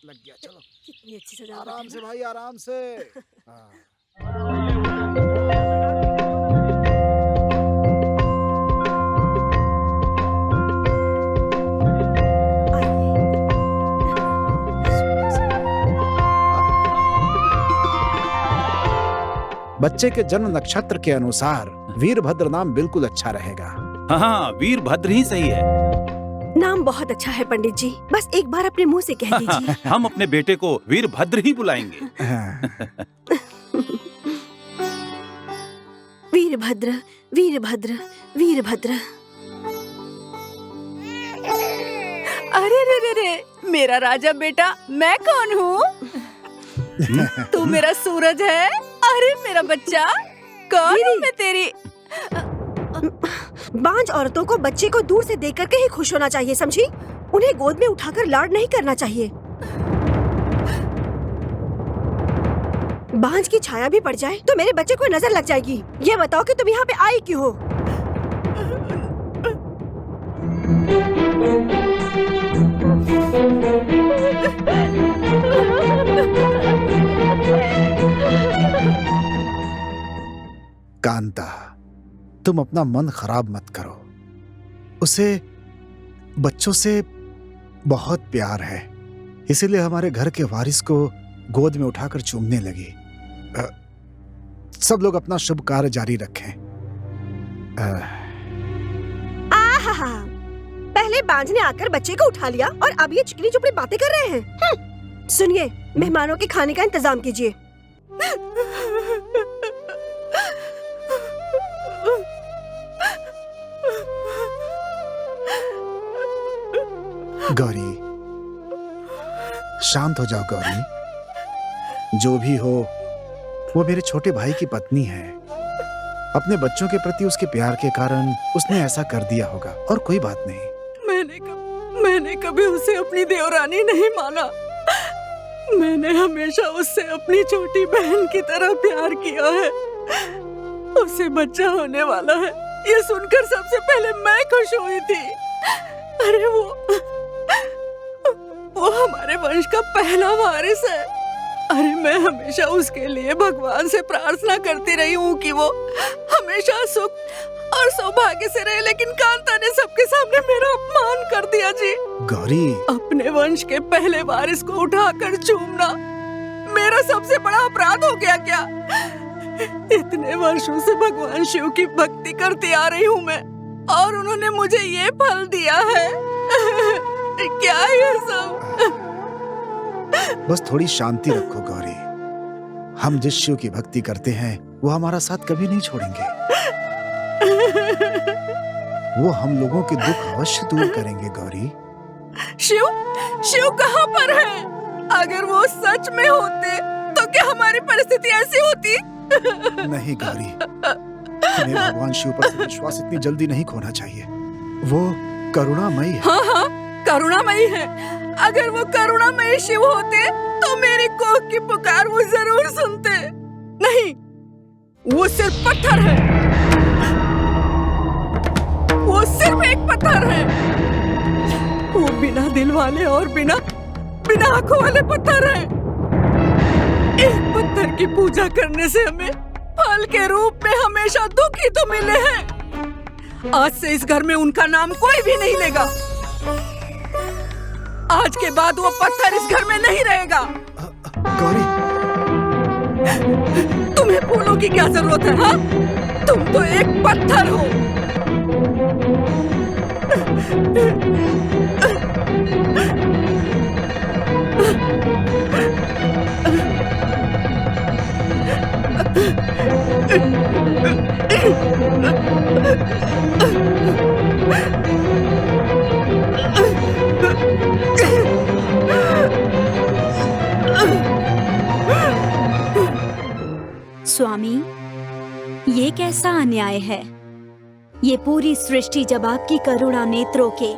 लग गया। चलो कितनी अच्छी सजावट आराम है से ना? भाई, आराम से। हाँ। बच्चे के जन्म नक्षत्र के अनुसार वीरभद्र नाम बिल्कुल अच्छा रहेगा। हाँ, वीरभद्र ही सही है। नाम बहुत अच्छा है पंडित जी, बस एक बार अपने मुंह से कह दीजिए। हम अपने बेटे को वीरभद्र ही बुलाएंगे। वीरभद्र, वीरभद्र, वीरभद्र। अरे रे रे रे, मेरा राजा बेटा, मैं कौन हूँ? तू मेरा सूरज है? अरे मेरा बच्चा, कौन हूँ मैं तेरी? बांझ औरतों को बच्चे को दूर से देख करके ही खुश होना चाहिए, समझी? उन्हें गोद में उठाकर लाड नहीं करना चाहिए। बांझ की छाया भी पड़ जाए तो मेरे बच्चे को नजर लग जाएगी। ये बताओ कि तुम यहाँ पे आई क्यों हो? कांता, तुम अपना मन खराब मत करो। उसे बच्चों से बहुत प्यार है, इसीलिए हमारे घर के वारिस को गोद में उठाकर चूमने लगी। सब लोग अपना शुभ कार्य जारी रखें। आहा, पहले बांझ ने आकर बच्चे को उठा लिया और अब ये चिकनी चुपड़ी बातें कर रहे हैं। सुनिए, मेहमानों के खाने का इंतजाम कीजिए। गौरी, शांत हो जाओ गौरी। जो भी हो, वो मेरे छोटे भाई की पत्नी है। अपने बच्चों के प्रति उसके प्यार के कारण उसने ऐसा कर दिया होगा, और कोई बात नहीं। मैंने कभी उसे अपनी देवरानी नहीं माना। मैंने हमेशा उससे अपनी छोटी बहन की तरह प्यार किया है। उसे बच्चा होने वाला है, ये सुनकर सबसे पहले मैं खुश हुई थी। अरे वो हमारे वंश का पहला वारिस है। अरे मैं हमेशा उसके लिए भगवान से प्रार्थना करती रही हूँ कि वो हमेशा सुख और सौभाग्य से रहे, लेकिन कांता ने सबके सामने मेरा अपमान कर दिया जी। गौरी, अपने वंश के पहले वारिस को उठाकर चूमना मेरा सबसे बड़ा अपराध हो गया क्या? इतने वर्षों से भगवान शिव की भक्ति करती आ रही हूँ मैं, और उन्होंने मुझे ये फल दिया है। क्या ये सब? बस थोड़ी शांति रखो गौरी। हम जिस शिव की भक्ति करते हैं वो हमारा साथ कभी नहीं छोड़ेंगे। वो हम लोगों के दुख अवश्य दूर करेंगे गौरी। शिव कहाँ पर है? अगर वो सच में होते तो क्या हमारी परिस्थिति ऐसी होती? नहीं गौरी, तुम्हें भगवान शिव पर विश्वास इतनी जल्दी नहीं खोना चाहिए। वो करुणामयी है। हाँ, करुणामयी है। अगर वो करुणामयी शिव होते तो मेरी कोख की पुकार वो जरूर सुनते। नहीं, वो सिर्फ पत्थर है। वो सिर्फ एक पत्थर है। वो बिना दिल वाले और बिना आंखों वाले पत्थर है। एक पत्थर की पूजा करने से हमें फल के रूप में हमेशा दुख ही तो मिले हैं। आज से इस घर में उनका नाम कोई भी नहीं लेगा। आज के बाद वो पत्थर इस घर में नहीं रहेगा। गौरी, तुम्हें फूलों की क्या जरूरत है? हाँ, तुम तो एक पत्थर हो। स्वामी, ये कैसा अन्याय है? ये पूरी सृष्टि जब आपकी करुणा नेत्रों के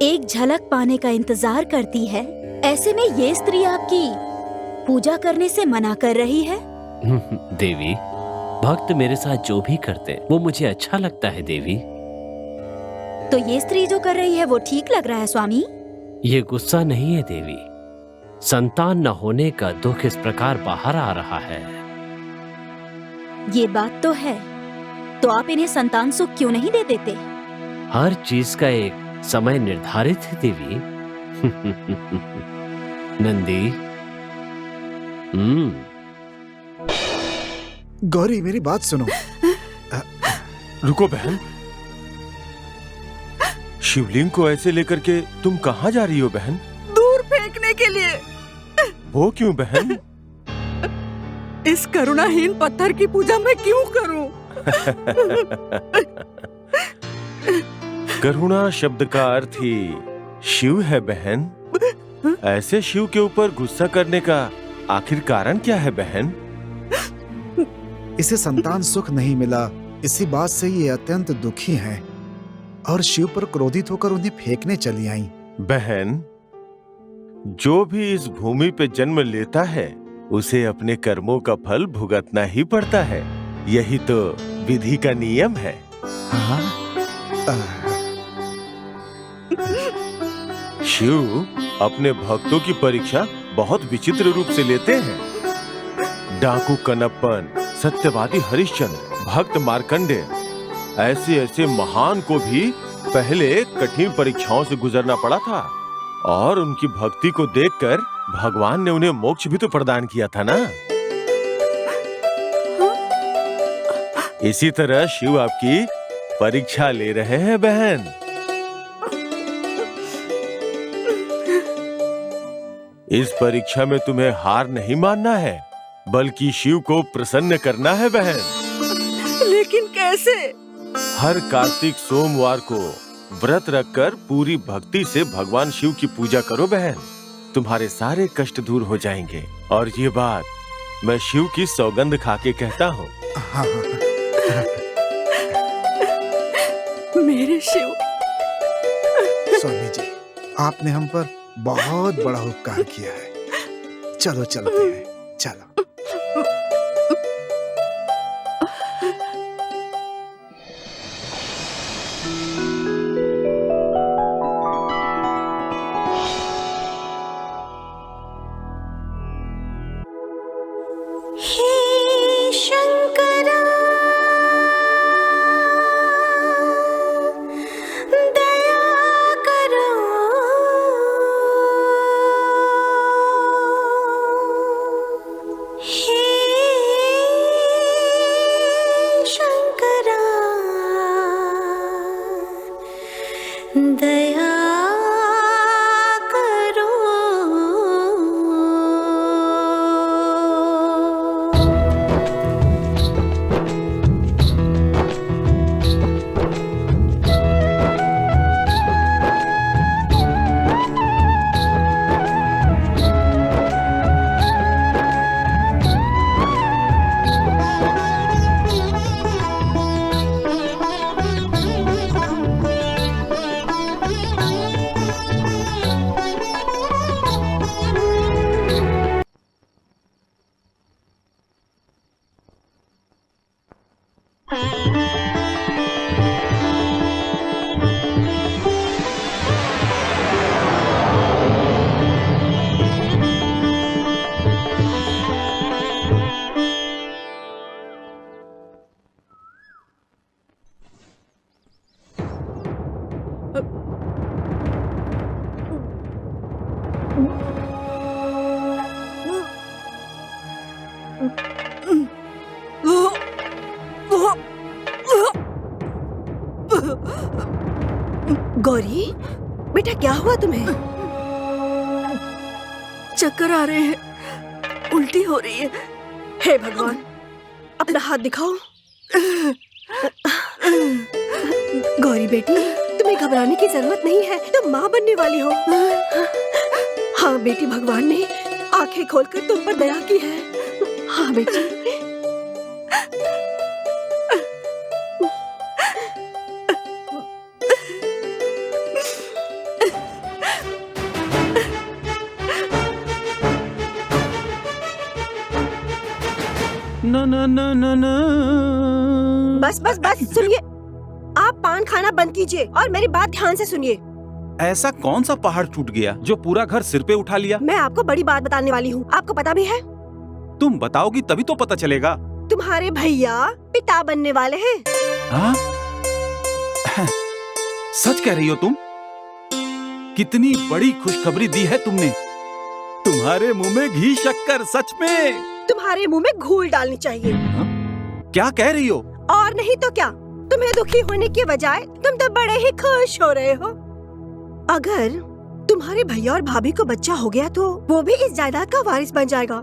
एक झलक पाने का इंतजार करती है, ऐसे में ये स्त्री आपकी पूजा करने से मना कर रही है। देवी, भक्त मेरे साथ जो भी करते वो मुझे अच्छा लगता है देवी। तो ये स्त्री जो कर रही है वो ठीक लग रहा है स्वामी? ये गुस्सा नहीं है देवी, संतान न होने का दुख इस प्रकार बाहर आ रहा है। ये बात तो है, तो आप इन्हें संतान सुख क्यों नहीं दे देते? हर चीज का एक समय निर्धारित है देवी। नंदी, गौरी मेरी बात सुनो। रुको बहन, शिवलिंग को ऐसे लेकर के तुम कहाँ जा रही हो बहन? दूर फेंकने के लिए। वो क्यों बहन? इस करुणाहीन पत्थर की पूजा मैं क्यों करूं? करुणा शब्द का अर्थ ही शिव है बहन। ऐसे शिव के ऊपर गुस्सा करने का आखिर कारण क्या है बहन? इसे संतान सुख नहीं मिला, इसी बात से ये अत्यंत दुखी हैं और शिव पर क्रोधित होकर उन्हें फेंकने चली आईं। बहन, जो भी इस भूमि पे जन्म लेता है उसे अपने कर्मों का फल भुगतना ही पड़ता है। यही तो विधि का नियम है। हाँ? शिव अपने भक्तों की परीक्षा बहुत विचित्र रूप से लेते हैं। डाकू कनप्पन, सत्यवादी हरिश्चंद्र, भक्त मार्कंडेय, ऐसे महान को भी पहले कठिन परीक्षाओं से गुजरना पड़ा था और उनकी भक्ति को देखकर भगवान ने उन्हें मोक्ष भी तो प्रदान किया था ना। इसी तरह शिव आपकी परीक्षा ले रहे हैं बहन। इस परीक्षा में तुम्हें हार नहीं मानना है, बल्कि शिव को प्रसन्न करना है बहन। लेकिन कैसे? हर कार्तिक सोमवार को व्रत रखकर पूरी भक्ति से भगवान शिव की पूजा करो बहन। तुम्हारे सारे कष्ट दूर हो जाएंगे। और ये बात मैं शिव की सौगंध खा के कहता हूँ। मेरे शिव, स्वामी जी, आपने हम पर बहुत बड़ा उपकार किया है। चलो चलते हैं, चलो। गौरी, बेटा क्या हुआ तुम्हें? चक्कर आ रहे हैं, उल्टी हो रही है। हे भगवान, अपना हाथ दिखाओ। गौरी बेटी, तुम्हें घबराने की जरूरत नहीं है, तुम माँ बनने वाली हो। हाँ बेटी, भगवान ने आंखें खोलकर तुम पर दया की है। हाँ बेटी। बस बस बस, सुनिए। आप पान खाना बंद कीजिए और मेरी बात ध्यान से सुनिए। ऐसा कौन सा पहाड़ टूट गया जो पूरा घर सिर पे उठा लिया? मैं आपको बड़ी बात बताने वाली हूँ, आपको पता भी है? तुम बताओगी तभी तो पता चलेगा। तुम्हारे भैया पिता बनने वाले हैं। हाँ? सच कह रही हो तुम? कितनी बड़ी खुशखबरी दी है तुमने। तुम्हारे मुंह में घी शक्कर, सच में। तुम्हारे मुंह में घूल डालनी चाहिए। क्या कह रही हो? और नहीं तो क्या, तुम्हें दुखी होने के बजाय तुम तो बड़े ही खुश हो रहे हो। अगर तुम्हारे भैया और भाभी को बच्चा हो गया तो वो भी इस जायदाद का वारिस बन जाएगा।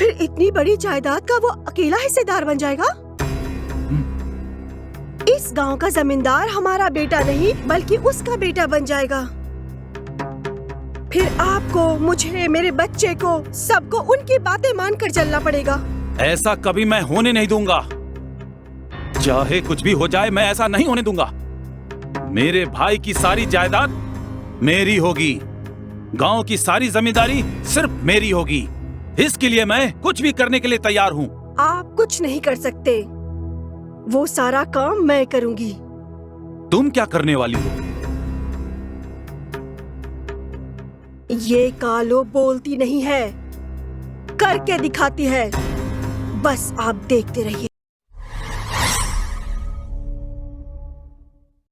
फिर इतनी बड़ी जायदाद का वो अकेला हिस्सेदार बन जाएगा। इस गांव का जमींदार हमारा बेटा नहीं बल्कि उसका बेटा बन जाएगा। फिर आपको, मुझे, मेरे बच्चे को, सबको उनकी बातें मानकर चलना पड़ेगा। ऐसा कभी मैं होने नहीं दूंगा। चाहे कुछ भी हो जाए, मैं ऐसा नहीं होने दूंगा। मेरे भाई की सारी जायदाद मेरी होगी। गांव की सारी जमींदारी सिर्फ मेरी होगी। इसके लिए मैं कुछ भी करने के लिए तैयार हूँ। आप कुछ नहीं कर सकते, वो सारा काम मैं करूंगी। तुम क्या करने वाली हो? ये कालो बोलती नहीं है, करके दिखाती है। बस आप देखते रहिए।